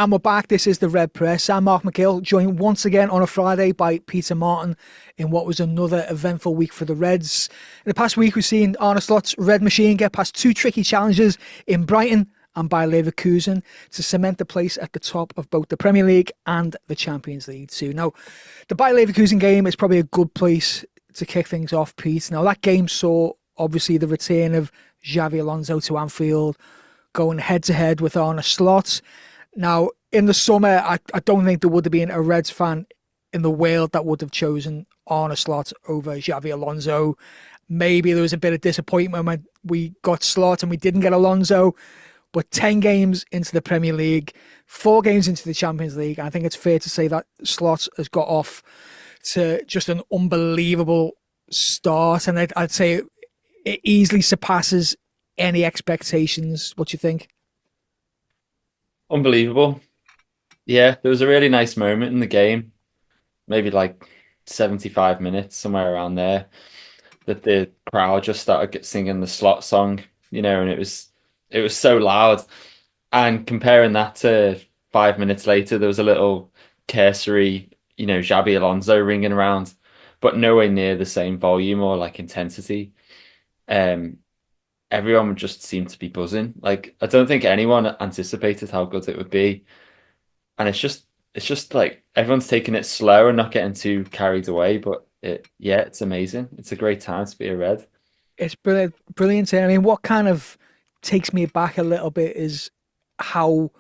And we're back. This is the Red Press. I'm Mark McGill, joined once again on a Friday by Peter Martin in what was another eventful week for the Reds. In the past week, we've seen Arne Slot's Red Machine get past two tricky challenges in Brighton and Bayer Leverkusen to cement the place at the top of both the Premier League and the Champions League too. Now, the Bayer Leverkusen game is probably a good place to kick things off, Pete. Now, that game saw, obviously, the return of Xabi Alonso to Anfield, going head-to-head with Arne Slot. Now, in the summer, I don't think there would have been a Reds fan in the world that would have chosen Arne Slot over Xabi Alonso. Maybe there was a bit of disappointment when we got Slot and we didn't get Alonso. But 10 games into the Premier League, 4 games into the Champions League, I think it's fair to say that Slot has got off to just an unbelievable start. And I'd say it easily surpasses any expectations. What do you think? Unbelievable. Yeah, there was a really nice moment in the game, maybe like 75 minutes, somewhere around there, that the crowd just started singing the Slot song, and it was so loud. And comparing that to 5 minutes later, there was a little cursory, Xabi Alonso ringing around, but nowhere near the same volume or like intensity. Um, Everyone just seemed to be buzzing. Like I don't think anyone anticipated how good it would be. And it's just like everyone's taking it slow and not getting too carried away. But yeah, it's amazing. It's a great time to be a Red. It's brilliant, brilliant. I mean, what kind of takes me back a little bit is how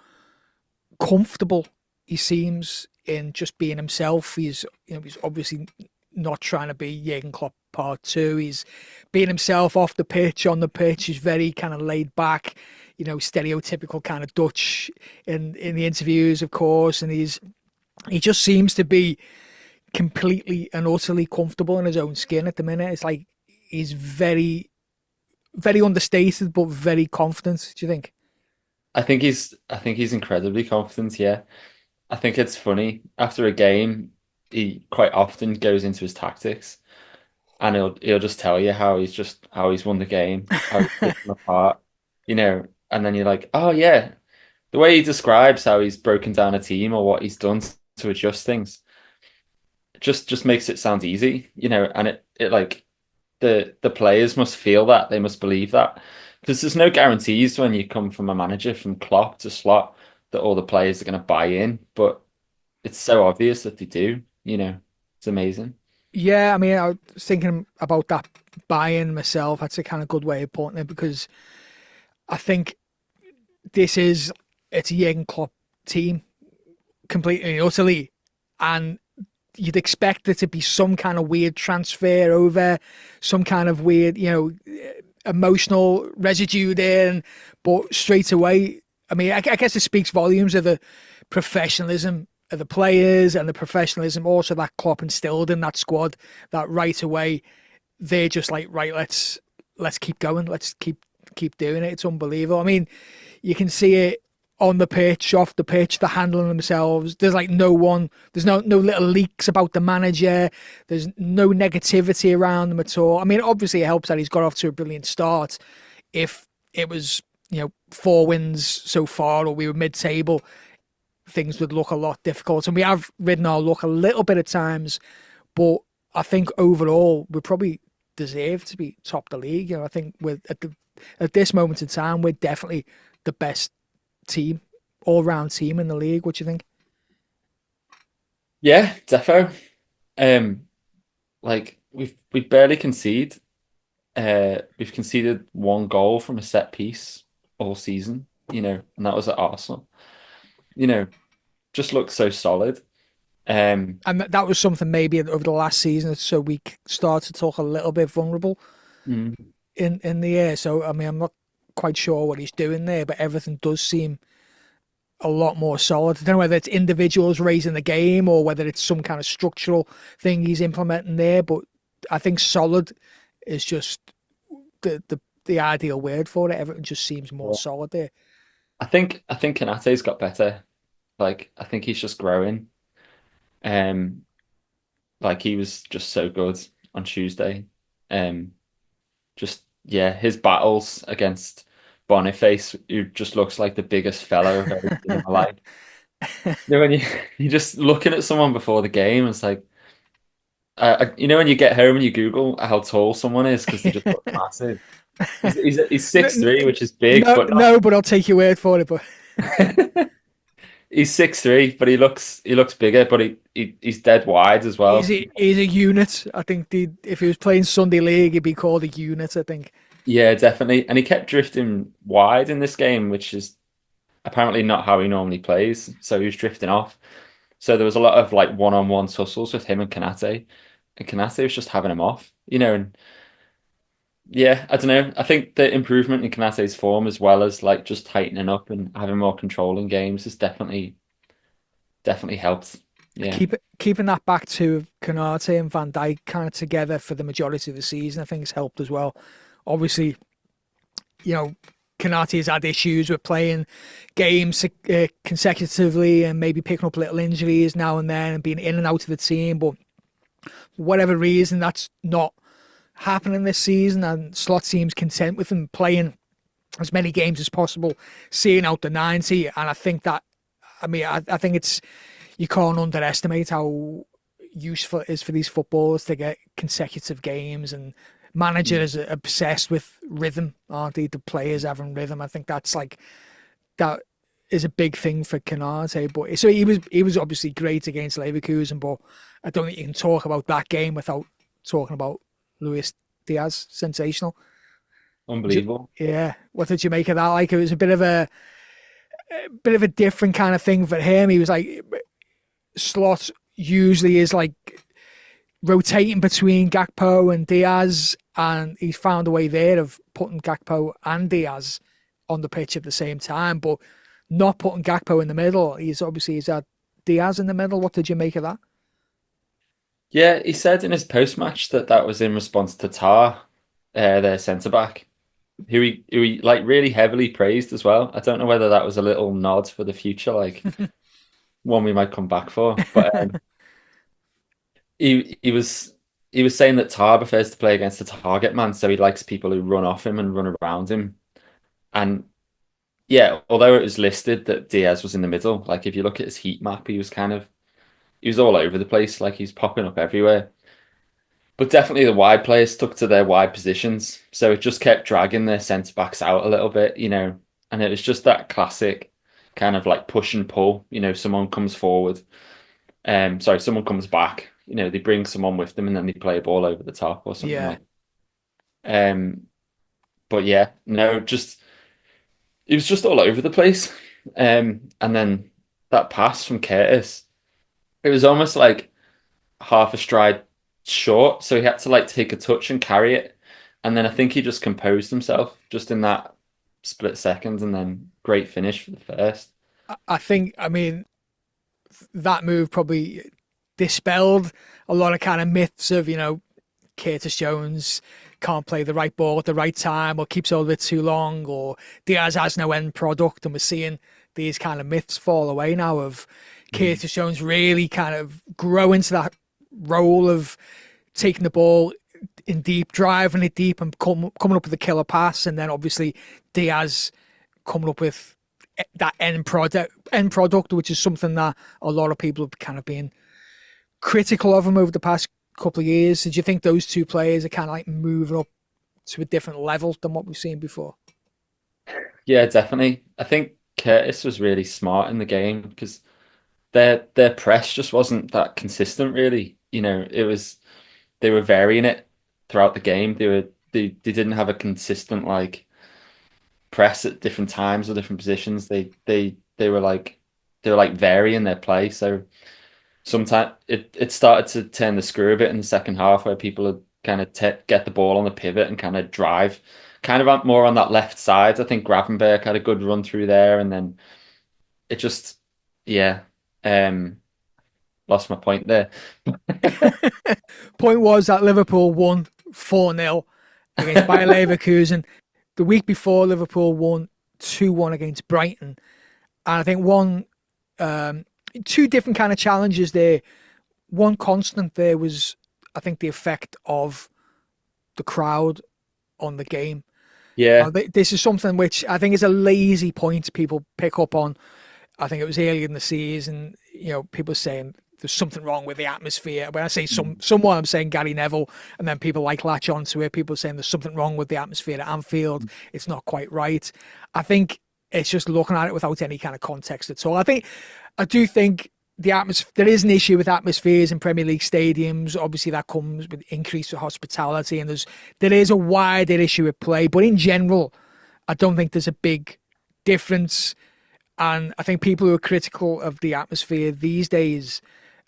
comfortable he seems in just being himself. He's obviously not trying to be Jurgen Klopp part two. He's being himself off the pitch, on the pitch. He's very kind of laid back, stereotypical kind of Dutch in the interviews, of course. And he just seems to be completely and utterly comfortable in his own skin at the minute. It's like he's very, very understated, but very confident. Do you think? I think he's incredibly confident. Yeah, I think it's funny after a game, he quite often goes into his tactics, and he'll just tell you how he's won the game, how he's picked them apart, and then you're like, oh yeah, the way he describes how he's broken down a team or what he's done to adjust things just makes it sound easy, and it like the players must feel that, they must believe that, because there's no guarantees when you come from a manager from Klopp to Slot that all the players are going to buy in, but it's so obvious that they do. It's amazing. Yeah, I mean, I was thinking about that buy-in myself. That's a kind of good way of putting it because I think it's a Jurgen Klopp team completely and utterly, and you'd expect there to be some kind of weird transfer over, some kind of weird, emotional residue there, but straight away, I mean, I guess it speaks volumes of the professionalism of the players and the professionalism also that Klopp instilled in that squad. That right away, they're just like, right, let's keep going, let's keep doing it. It's unbelievable. I mean, you can see it on the pitch, off the pitch, they're handling themselves. There's like there's no little leaks about the manager. There's no negativity around them at all. I mean, obviously it helps that he's got off to a brilliant start. If it was, 4 wins so far or we were mid-table, things would look a lot difficult. And we have ridden our luck a little bit at times, but I think overall we probably deserve to be top of the league. I think at this moment in time, we're definitely the best team, all round team in the league. What do you think? Yeah, defo. Um, like we barely concede. We've conceded one goal from a set piece all season, and that was at Arsenal. You know, just looks so solid. Um, And that was something maybe over the last season, so we started to talk a little bit vulnerable mm, in the air. So I mean, I'm not quite sure what he's doing there, but everything does seem a lot more solid. I don't know whether it's individuals raising the game or whether it's some kind of structural thing he's implementing there, but I think solid is just the ideal word for it. Everything just seems more yeah. solid there. I think Kanate's got better. Like I think he's just growing. Um, like he was just so good on Tuesday. Um, just yeah, his battles against Boniface, who just looks like the biggest fella I've ever seen in my life. You know, when you're just looking at someone before the game, it's like, you know, when you get home and you Google how tall someone is because they just look massive. He's No, 6'3", which is big, no, but not. no, but I'll take your word for it. But He's 6'3", but he looks bigger, but he's dead wide as well. he's a unit. I think if he was playing Sunday League, he'd be called a unit. I think. Yeah, definitely. And he kept drifting wide in this game, which is apparently not how he normally plays. So he was drifting off. So there was a lot of like one-on-one tussles with him and Kanate. And Kanate was just having him off, and yeah, I don't know. I think the improvement in Kanate's form as well as like just tightening up and having more control in games has definitely helped. Yeah. Keeping that back to Canate and Van Dijk kind of together for the majority of the season, I think has helped as well. Obviously, you know, Canate has had issues with playing games consecutively and maybe picking up little injuries now and then and being in and out of the team. But for whatever reason, that's not happening this season. And Slot seems content with him playing as many games as possible, seeing out the 90. And I think that, I think you can't underestimate how useful it is for these footballers to get consecutive games, and managers are obsessed with rhythm, aren't they? The players having rhythm. I think that is a big thing for Canate. But so he was obviously great against Leverkusen, but I don't think you can talk about that game without talking about Luis Diaz. Sensational. Unbelievable. Yeah. What did you make of that? Like, it was a bit of a different kind of thing for him. He was like, Slot usually is like rotating between Gakpo and Diaz, and he's found a way there of putting Gakpo and Diaz on the pitch at the same time, but not putting Gakpo in the middle. He's had Diaz in the middle. What did you make of that? Yeah, he said in his post-match that was in response to Tar, their centre back, who he like really heavily praised as well. I don't know whether that was a little nod for the future, like one we might come back for. But he was saying that Tar prefers to play against a target man, so he likes people who run off him and run around him. And yeah, although it was listed that Diaz was in the middle, like if you look at his heat map, he was all over the place, like he's popping up everywhere. But definitely the wide players stuck to their wide positions. So it just kept dragging their centre backs out a little bit, and it was just that classic kind of like push and pull. Someone comes forward, sorry, someone comes back, they bring someone with them and then they play a ball over the top or something Yeah. like but yeah, no, just it was just all over the place. And then that pass from Curtis, it was almost like half a stride short, so he had to like take a touch and carry it. And then I think he just composed himself just in that split second, and then great finish for the first. I think, that move probably dispelled a lot of kind of myths of, Curtis Jones can't play the right ball at the right time, or keeps hold of it too long, or Diaz has no end product. And we're seeing these kind of myths fall away now of Mm. Curtis Jones really kind of grow into that role of taking the ball in deep, driving it deep, and coming up with a killer pass. And then obviously Diaz coming up with that end product, which is something that a lot of people have kind of been critical of him over the past couple of years. Did you think those two players are kind of like moving up to a different level than what we've seen before? Yeah, definitely. I think Curtis was really smart in the game because their press just wasn't that consistent, really. It was they were varying it throughout the game. They didn't have a consistent like press at different times or different positions. They were like varying their play. So sometimes it started to turn the screw a bit in the second half, where people would kind of get the ball on the pivot and kind of drive, kind of more on that left side. I think Gravenberg had a good run through there, and then it just, yeah, um, lost my point there. Point was that Liverpool won 4-0 against Bayer Leverkusen. The week before, Liverpool won 2-1 against Brighton. And I think two different kind of challenges there. One constant there was, I think, the effect of the crowd on the game. Yeah, This is something which I think is a lazy point people pick up on. I think it was early in the season, people saying there's something wrong with the atmosphere. When I say someone, I'm saying Gary Neville, and then people like latch onto it. People saying there's something wrong with the atmosphere at Anfield. It's not quite right. I think it's just looking at it without any kind of context at all. I do think the atmosphere, there is an issue with atmospheres in Premier League stadiums. Obviously, that comes with increased hospitality, and there is a wider issue at play. But in general, I don't think there's a big difference. And I think people who are critical of the atmosphere these days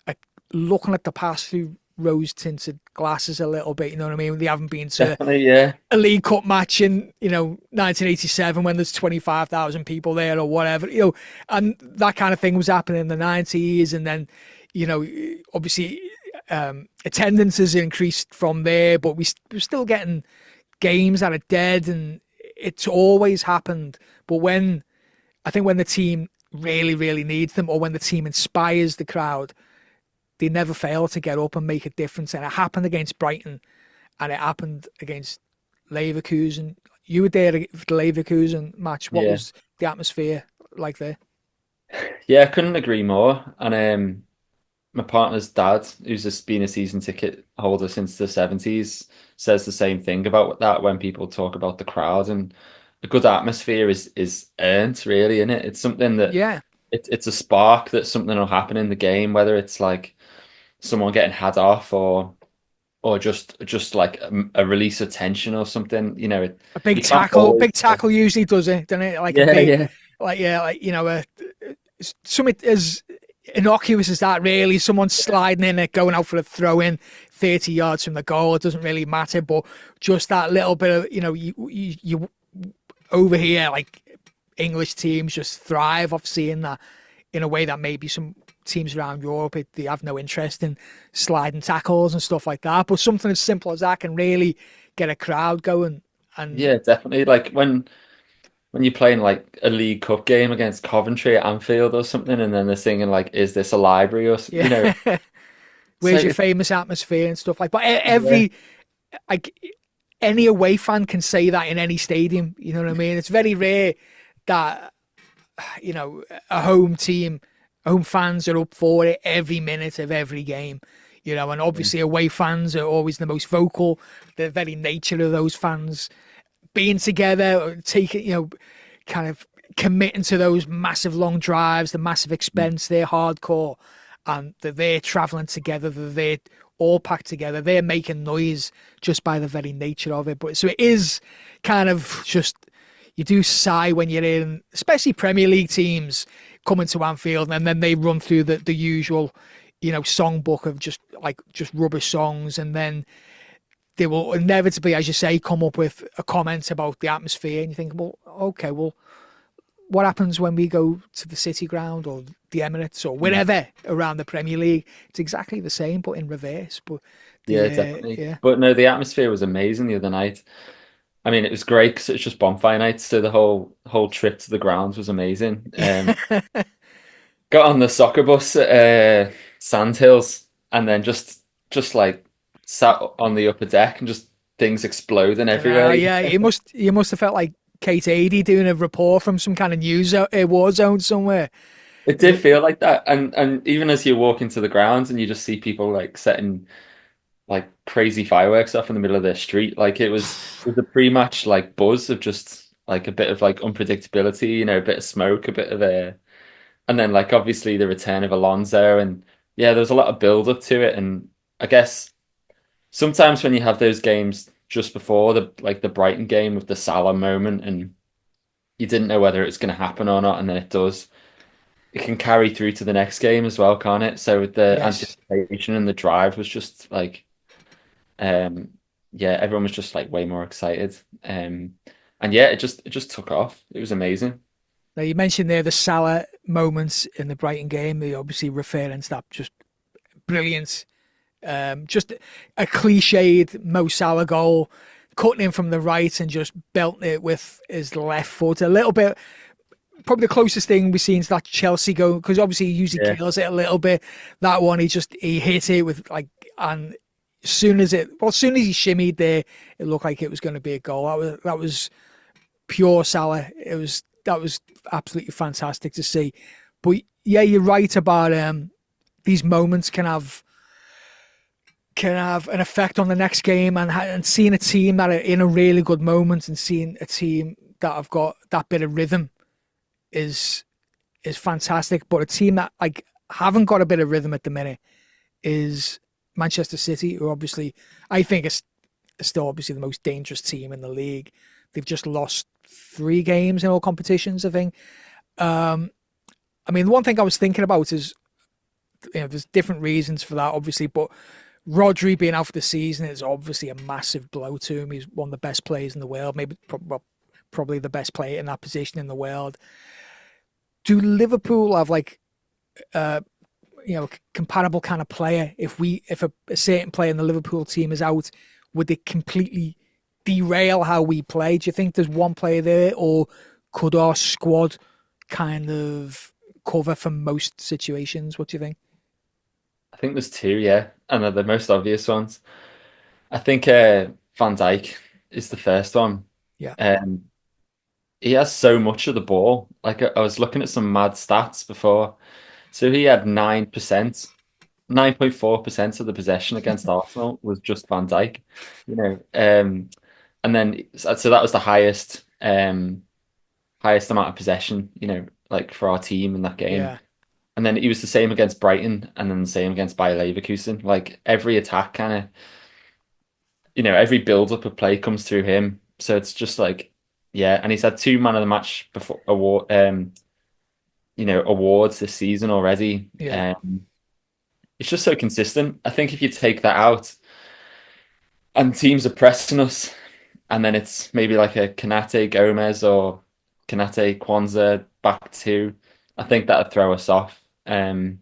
are looking at the past through rose-tinted glasses a little bit. You know what I mean? They haven't been to a League Cup match in 1987 when there's 25,000 people there or whatever. And that kind of thing was happening in the 90s, and then obviously attendance has increased from there, but we're still getting games that are dead, and it's always happened. But when the team really, really needs them, or when the team inspires the crowd, they never fail to get up and make a difference. And it happened against Brighton, and it happened against Leverkusen. You were there for the Leverkusen match. What was the atmosphere like there? Yeah, I couldn't agree more. And my partner's dad, who's just been a season ticket holder since the 70s, says the same thing about that when people talk about the crowd. And a good atmosphere is earned, really, isn't it? It's something that it's a spark that something will happen in the game, whether it's like someone getting had off or just like a release of tension or something. A big tackle usually does it, doesn't it? Like a big, something as innocuous as that, really. Someone sliding in it, going out for a throw in 30 yards from the goal. It doesn't really matter, but just that little bit of you over here, like English teams just thrive off seeing that in a way that maybe some teams around Europe, they have no interest in sliding tackles and stuff like that. But something as simple as that can really get a crowd going. And yeah, definitely. Like when you're playing like a League Cup game against Coventry at Anfield or something, and then they're singing like, "Is this a library?" or where's your famous atmosphere and stuff like. But every any away fan can say that in any stadium. You know what I mean? It's very rare that a home fans are up for it every minute of every game. And obviously away fans are always the most vocal. The very nature of those fans being together, taking, kind of committing to those massive long drives, the massive expense, they're hardcore, and they're traveling together, they're all packed together, they're making noise just by the very nature of it. But so it is kind of just, you do sigh when you're in, especially Premier League teams coming to Anfield, and then they run through the usual, songbook of just rubbish songs, and then they will inevitably, as you say, come up with a comment about the atmosphere, and you think, well, okay, what happens when we go to the City Ground or the Emirates or wherever around the Premier League? It's exactly the same, but in reverse. But definitely. Yeah. But no, the atmosphere was amazing the other night. I mean, it was great because it's just bonfire night, so the whole trip to the grounds was amazing. Got on the soccer bus at Sandhills, and then just like sat on the upper deck and just things exploding everywhere. Yeah, you must have felt like Kate Adie doing a report from some kind of news war zone somewhere. It did feel like that, and even as you walk into the grounds and you just see people like setting like crazy fireworks off in the middle of their street, like it was a pre-match like buzz of just like a bit of like unpredictability, a bit of smoke, a bit of air, and then like obviously the return of Alonso, and yeah, there was a lot of build up to it. And I guess sometimes when you have those games just before the Brighton game with the Salah moment, and you didn't know whether it's going to happen or not, and then it does, it can carry through to the next game as well, can't it? So the anticipation and the drive was just like, everyone was just like way more excited, and yeah, it just took off. It was amazing. Now you mentioned there the Salah moments in the Brighton game. They obviously referring to that, just brilliant. Just a cliched Mo Salah goal, cutting in from the right and just belting it with his left foot. A little bit, probably the closest thing we've seen to that Chelsea goal, because obviously he usually kills it a little bit. That one, he hit it with like, and as soon as he shimmied there, it looked like it was going to be a goal. That was pure Salah. That was absolutely fantastic to see. But yeah, you're right about these moments can have an effect on the next game, and seeing a team that are in a really good moment and seeing a team that have got that bit of rhythm is fantastic. But a team that like haven't got a bit of rhythm at the minute is Manchester City, who obviously I think is still obviously the most dangerous team in the league. They've just lost 3 games in all competitions, I think. I mean, the one thing I was thinking about is, there's different reasons for that, obviously, but Rodri being out for the season is obviously a massive blow to him. He's one of the best players in the world, maybe probably the best player in that position in the world. Do Liverpool have like compatible kind of player? If a certain player in the Liverpool team is out, would it completely derail how we play? Do you think there's one player there, or could our squad kind of cover for most situations? What do you think? I think there's two, yeah, and they're the most obvious ones. I think Van Dijk is the first one. Yeah, Um, he has so much of the ball. Like I was looking at some mad stats before. So he had 9%, 9.4% of the possession against Arsenal was just Van Dijk, you know. And then so that was the highest amount of possession, like for our team in that game. yeah, And then he was the same against Brighton and then the same against Bayer Leverkusen. Like every attack kind of, every build up of play comes through him. So it's just like, yeah, and he's had 2 man of the match before awards this season already. yeah, It's just so consistent. I think if you take that out and teams are pressing us, and then it's maybe like a Kanate Gomez or Kanate Kwanzaa back two, I think that'd throw us off. And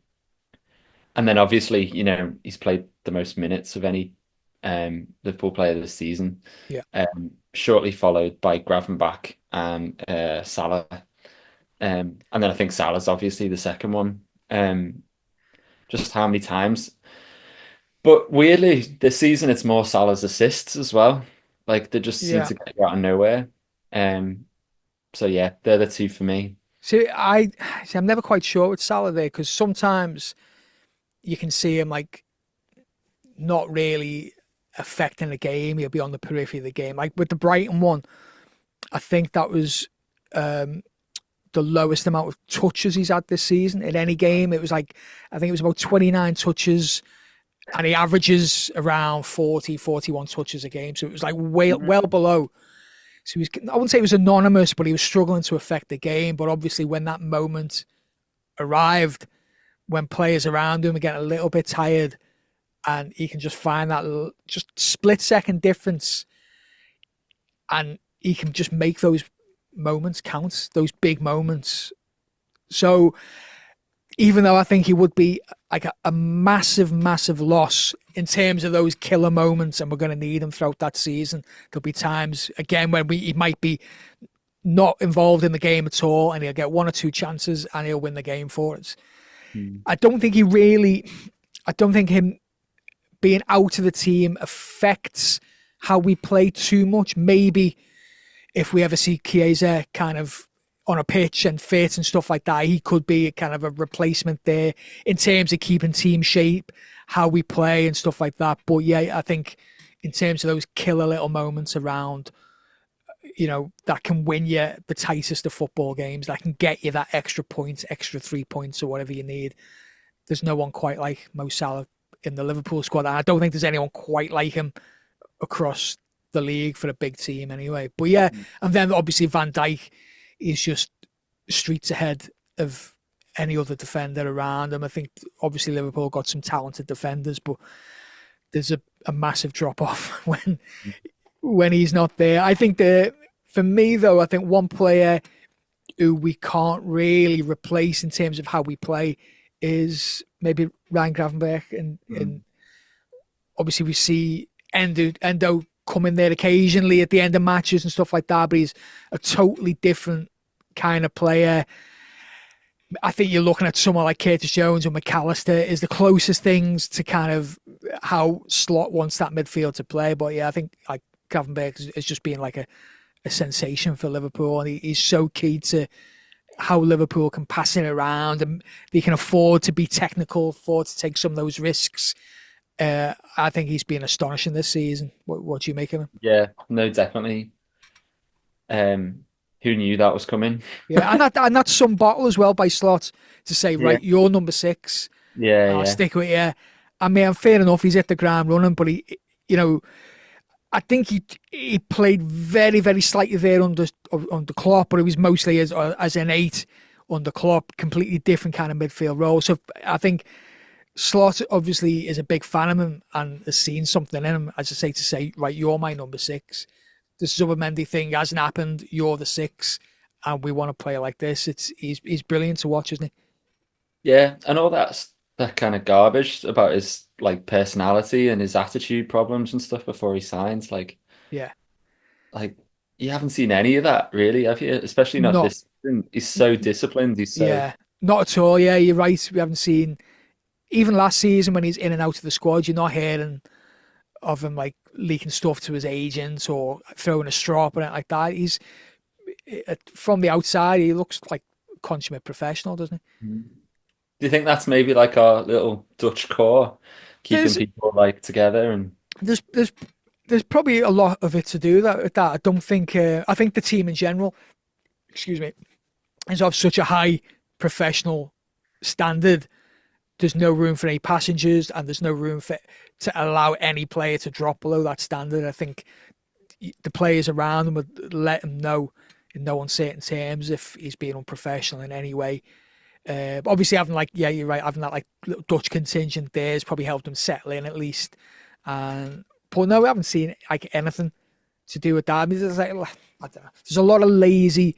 then obviously, he's played the most minutes of any Liverpool player this season, yeah, shortly followed by Gravenbach and Salah. And then I think Salah's obviously the second one. Just how many times? But weirdly, this season it's more Salah's assists as well. Like they just seem yeah. to get you out of nowhere. Um, so yeah, they're the two for me. I'm never quite sure with Salah there, because sometimes you can see him like not really affecting the game. He'll be on the periphery of the game. Like with the Brighton one, I think that was the lowest amount of touches he's had this season in any game. It was like, I think it was about 29 touches, and he averages around 40, 41 touches a game. So it was like well below. So I wouldn't say it was anonymous, but he was struggling to affect the game. But obviously when that moment arrived, when players around him are getting a little bit tired, and he can just find that just split second difference, and he can just make those moments count, those big moments. So even though I think he would be like a massive, massive loss in terms of those killer moments, and we're going to need him throughout that season, there'll be times again when he might be not involved in the game at all, and he'll get 1 or 2 chances and he'll win the game for us. I don't think him being out of the team affects how we play too much. Maybe if we ever see Chiesa kind of on a pitch and fit and stuff like that, he could be kind of a replacement there in terms of keeping team shape, how we play and stuff like that. But yeah, I think in terms of those killer little moments around, that can win you the tightest of football games, that can get you that extra point, extra 3 points or whatever you need. There's no one quite like Mo Salah in the Liverpool squad. And I don't think there's anyone quite like him across the league for a big team anyway. But yeah, and then obviously Van Dijk is just streets ahead of any other defender around him. I think obviously Liverpool got some talented defenders, but there's a massive drop off when he's not there. I think for me though, I think one player who we can't really replace in terms of how we play is maybe Ryan Gravenberch, and obviously we see Endo come in there occasionally at the end of matches and stuff like that, but he's a totally different kind of player. I think you're looking at someone like Curtis Jones or McAllister is the closest things to kind of how Slot wants that midfield to play. But yeah, I think like Gravenberch is just being like a sensation for Liverpool, and he's so key to how Liverpool can pass it around and they can afford to be technical, afford to take some of those risks. I think he's been astonishing this season. What do you make of him? Yeah, no, definitely. Um, who knew that was coming? Yeah, and that's some bottle as well by Slot to say, Yeah, right, you're number 6. yeah, I'll yeah. stick with you. I mean, fair enough. He's hit the ground running, but you know, I think he played very, very slightly there under Klopp, but it was mostly as an 8 under Klopp, completely different kind of midfield role. So I think Slot obviously is a big fan of him and has seen something in him, as I say, to say, right, you're my number 6. This Zubimendi thing hasn't happened. You're the 6, and we want to play like this. He's brilliant to watch, isn't he? Yeah, and all that kind of garbage about his like personality and his attitude problems and stuff before he signs. Yeah, Like you haven't seen any of that really, have you? Especially not not this season. He's so disciplined. He's so yeah, not at all. Yeah, you're right. We haven't seen even last season when he's in and out of the squad. You're not hearing of him like leaking stuff to his agent or throwing a straw up or anything like that. He's from the outside, he looks like a consummate professional, doesn't Do you think that's maybe like our little Dutch core, he? keeping people like together and There's there's there's probably a lot of it to do with that. I don't think. I think the team in general, excuse me, is of such a high professional standard. There's no room for any passengers, and there's no room to allow any player to drop below that standard. I think the players around him would let him know in no uncertain terms if he's being unprofessional in any way. But obviously, having like, yeah, you're right, having that like little Dutch contingent there has probably helped him settle in at least. And but no, we haven't seen like anything to do with that. I mean, there's like, I don't know. There's a lot of lazy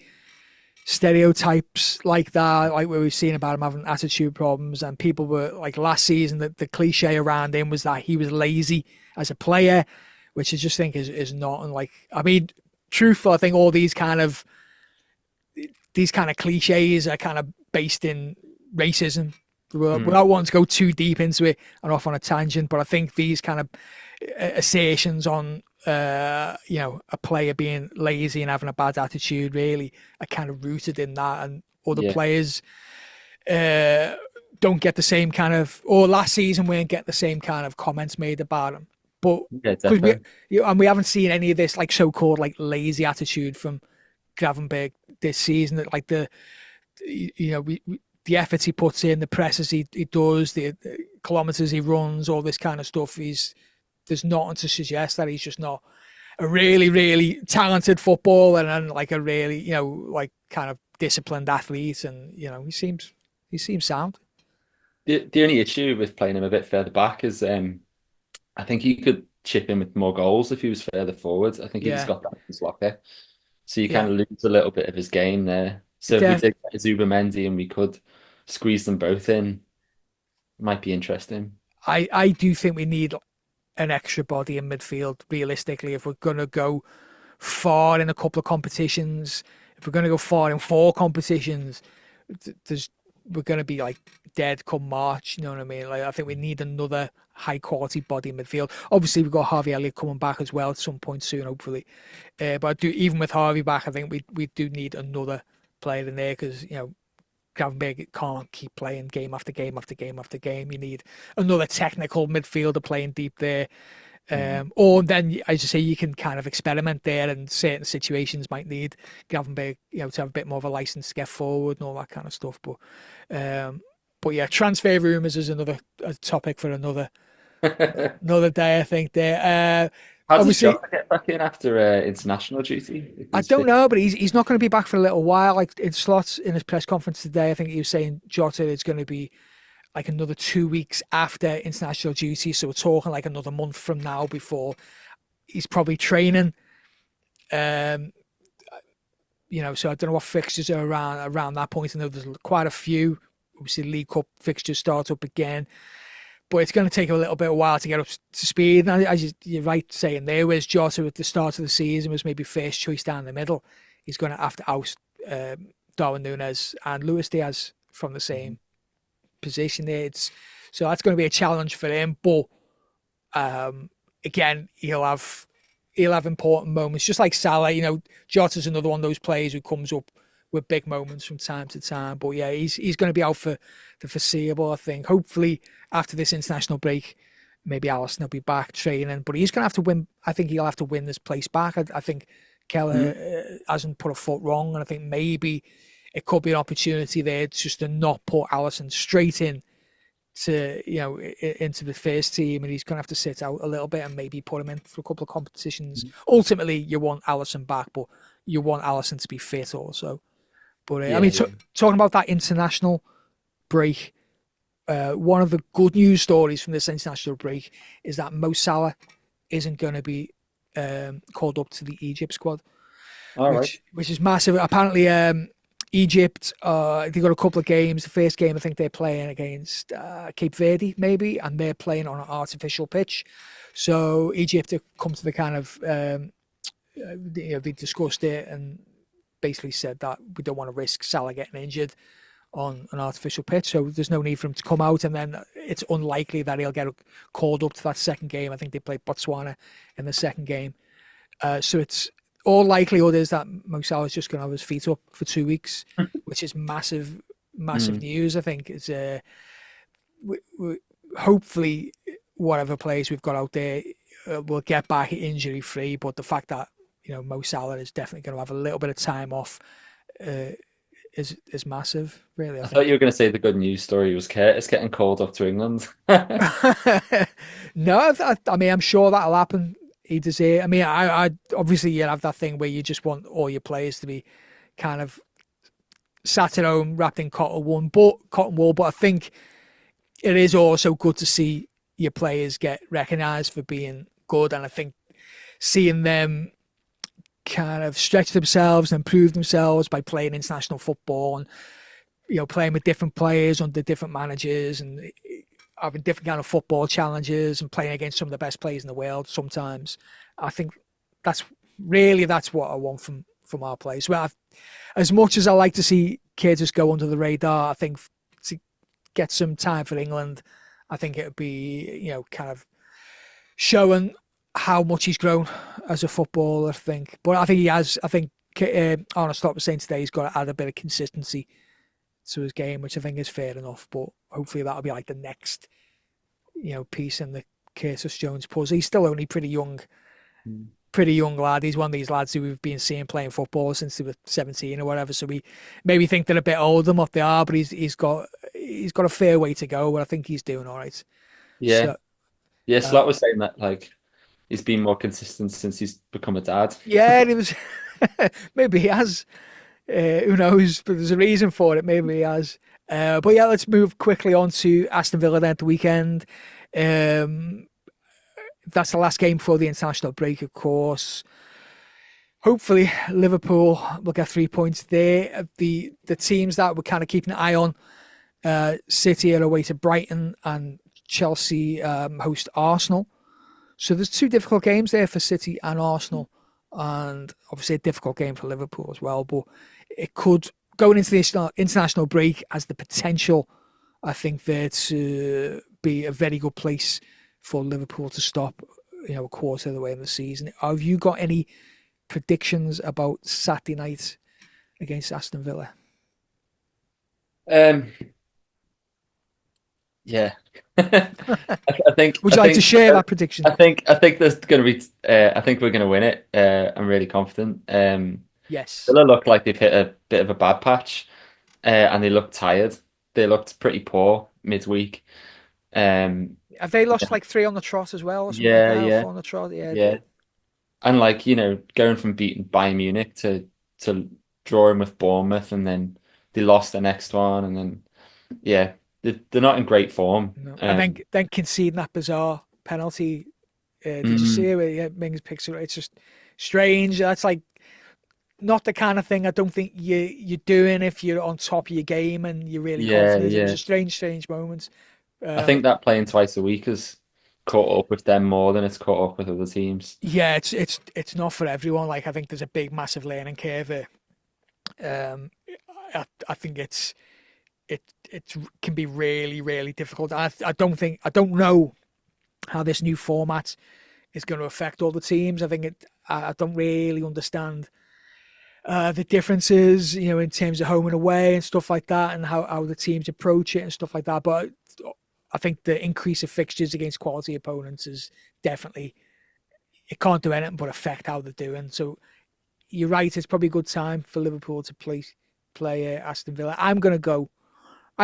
stereotypes like that, like where we've seen about him having attitude problems, and people were like last season that the cliche around him was that he was lazy as a player, which I just think is not. And like, I mean, truthful, I think all these kind of cliches are kind of based in racism. Without wanting to go too deep into it and off on a tangent, but I think these kind of assertions on a player being lazy and having a bad attitude really are kind of rooted in that, and other yeah, players don't get the same kind of, or last season we didn't get the same kind of comments made about him. But yeah, because definitely. we haven't seen any of this like so-called like lazy attitude from Gravenberg this season. That like the efforts he puts in, the presses he does, the kilometers he runs, all this kind of stuff. There's nothing to suggest that he's just not a really, really talented footballer and like a really, like kind of disciplined athlete. And he seems sound. The only issue with playing him a bit further back is I think he could chip in with more goals if he was further forward. I think he's Yeah, got that in his locker. So you kind yeah. of lose a little bit of his game there. So if we Def- did get Zubimendi and we could squeeze them both in, it might be interesting. I do think we need an extra body in midfield. Realistically, if we're gonna go far in a couple of competitions, if we're gonna go far in 4 competitions, there's we're gonna be like dead come March. You know what I mean? Like I think we need another high quality body in midfield. Obviously, we've got Harvey Elliott coming back as well at some point soon, hopefully. But I do, even with Harvey back, I think we do need another player in there because Gravenberg can't keep playing game after game after game after game. You need another technical midfielder playing deep there. Mm. Or then, as you say, you can kind of experiment there, and certain situations might need Gravenberg, to have a bit more of a license to get forward and all that kind of stuff. But yeah, transfer rumours is another topic for another day, I think. There, How does obviously, Jota get back in after international duty if I he's don't fit? know, but he's not going to be back for a little while. Like in Slots in his press conference today, I think he was saying Jota is going to be like another 2 weeks after international duty. So we're talking like another month from now before he's probably training. Um, so I don't know what fixtures are around that point. I know there's quite a few. Obviously, League Cup fixtures start up again, but it's going to take a little bit of while to get up to speed. And as you're right saying there, whereas Jota at the start of the season was maybe first choice down the middle, he's going to have to oust Darwin Núñez and Luis Diaz from the same position there. So that's going to be a challenge for him. But again, he'll have important moments, just like Salah. Jota's another one of those players who comes up with big moments from time to time. But yeah, he's going to be out for the foreseeable, I think. Hopefully, after this international break, maybe Alisson will be back training. But he's going to have to win. I think he'll have to win this place back. I think Keller hasn't put a foot wrong, and I think maybe it could be an opportunity there just to not put Alisson straight in to into the first team, and he's going to have to sit out a little bit and maybe put him in for a couple of competitions. Ultimately, you want Alisson back, but you want Alisson to be fit also. But I mean, talking about that international break, one of the good news stories from this international break is that Mo Salah isn't going to be called up to the Egypt squad, which is massive. Apparently, Egypt, they got a couple of games. The first game, I think they're playing against Cape Verde, maybe, and they're playing on an artificial pitch. So Egypt have come to the kind of, they discussed it and basically said that we don't want to risk Salah getting injured on an artificial pitch, so there's no need for him to come out, and then it's unlikely that he'll get called up to that second game. I think they play Botswana in the second game. So it's all likelihood is that Mo Salah is just going to have his feet up for 2 weeks, which is massive news. I think it's hopefully whatever players we've got out there will get back injury free. But the fact that Mo Salah is definitely going to have a little bit of time off is massive. Really, I thought you were going to say the good news story was Curtis getting called up to England. No, I mean I'm sure that'll happen. He deserves. I mean, I obviously you have that thing where you just want all your players to be kind of sat at home, wrapped in cotton wool. But I think it is also good to see your players get recognised for being good, and I think seeing them kind of stretch themselves and prove themselves by playing international football and playing with different players under different managers and having different kind of football challenges and playing against some of the best players in the world sometimes. I think that's what I want from our players. Well, as much as I like to see kids just go under the radar, I think to get some time for England, I think it would be, kind of showing how much he's grown as a footballer, I think. But I think he has, Arne Slot was saying today he's got to add a bit of consistency to his game, which I think is fair enough. But hopefully that'll be like the next, piece in the Curtis Jones puzzle. He's still only pretty young lad. He's one of these lads who we've been seeing playing football since they were 17 or whatever. So we maybe think they're a bit older than what they are, but he's got a fair way to go. But I think he's doing all right. Yeah, Slot was saying that he's been more consistent since he's become a dad. Yeah, and it was maybe he has. Who knows? But there's a reason for it. Maybe he has. But yeah, let's move quickly on to Aston Villa then at the weekend. That's the last game for the international break, of course. Hopefully, Liverpool will get 3 points there. The teams that we're kind of keeping an eye on, City are away to Brighton and Chelsea host Arsenal. So there's two difficult games there for City and Arsenal, and obviously a difficult game for Liverpool as well. But it could, going into the international break, as the potential, I think, there to be a very good place for Liverpool to stop, a quarter of the way in the season. Have you got any predictions about Saturday night against Aston Villa? Yeah. I think. Would you like to share that prediction? I think there's going to be. I think we're going to win it. I'm really confident. Yes. Villa look like they've hit a bit of a bad patch, and they look tired. They looked pretty poor midweek. Have they lost like 3 on the trot as well? Or something Yeah, like that, yeah. 4 on the trot. Yeah. And going from beating Bayern Munich to drawing with Bournemouth, and then they lost the next one, and then they're not in great form. No. And then conceding that bizarre penalty. Did you see it where Mings picks it? It's just strange. That's like not the kind of thing I don't think you're doing if you're on top of your game and you're really confident. Yeah. It was a strange moment. I think that playing twice a week has caught up with them more than it's caught up with other teams. Yeah, it's not for everyone. Like I think there's a big, massive learning curve here. I think it can be really, really difficult. I don't know how this new format is going to affect all the teams. I don't really understand the differences, in terms of home and away and stuff like that, and how the teams approach it and stuff like that. But I think the increase of fixtures against quality opponents is definitely, it can't do anything but affect how they're doing. So you're right, it's probably a good time for Liverpool to play Aston Villa. I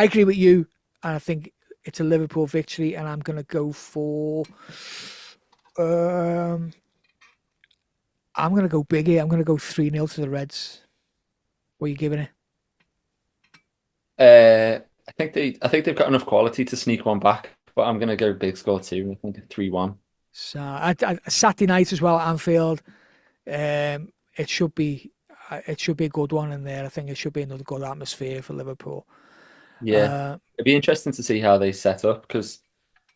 agree with you, and I think it's a Liverpool victory, and I'm going to go for. Um, I'm going to go big here. I'm going to go 3-0 to the Reds. What are you giving it? I think they've got enough quality to sneak one back, but I'm gonna go big score too. I think 3-1. So Saturday night as well at Anfield. It should be a good one in there. I think it should be another good atmosphere for Liverpool. Yeah, Uh, it'd be interesting to see how they set up because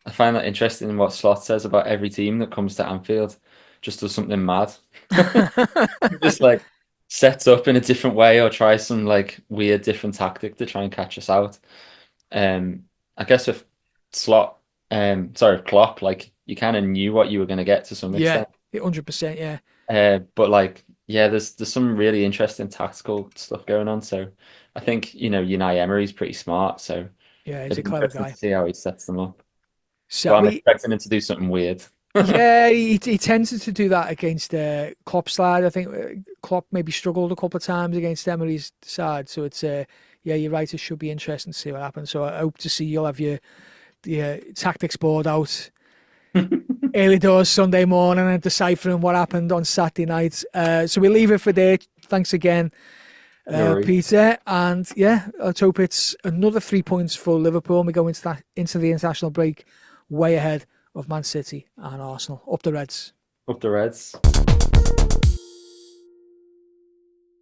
I find that interesting in what Slot says about every team that comes to Anfield just does something mad. Just like sets up in a different way or tries some like weird different tactic to try and catch us out. Um, I guess with Slot, sorry, Klopp, like you kind of knew what you were going to get to some yeah, extent. 100%. Yeah, But like, yeah, there's some really interesting tactical stuff going on. So I think Unai Emery's pretty smart. So yeah, he's a it'd be clever interesting to guy. see how he sets them up. So But I'm we, expecting him to do something weird. yeah, he tends to do that against Klopp's side. I think Klopp maybe struggled a couple of times against Emery's side. So it's yeah, you're right. It should be interesting to see what happens. So I hope to see you'll have your tactics board out early doors Sunday morning and deciphering what happened on Saturday night. So we leave it for there. Thanks again, No worries. Peter. And yeah, let's hope it's another 3 points for Liverpool. And we go into the international break way ahead of Man City and Arsenal. Up the Reds. Up the Reds.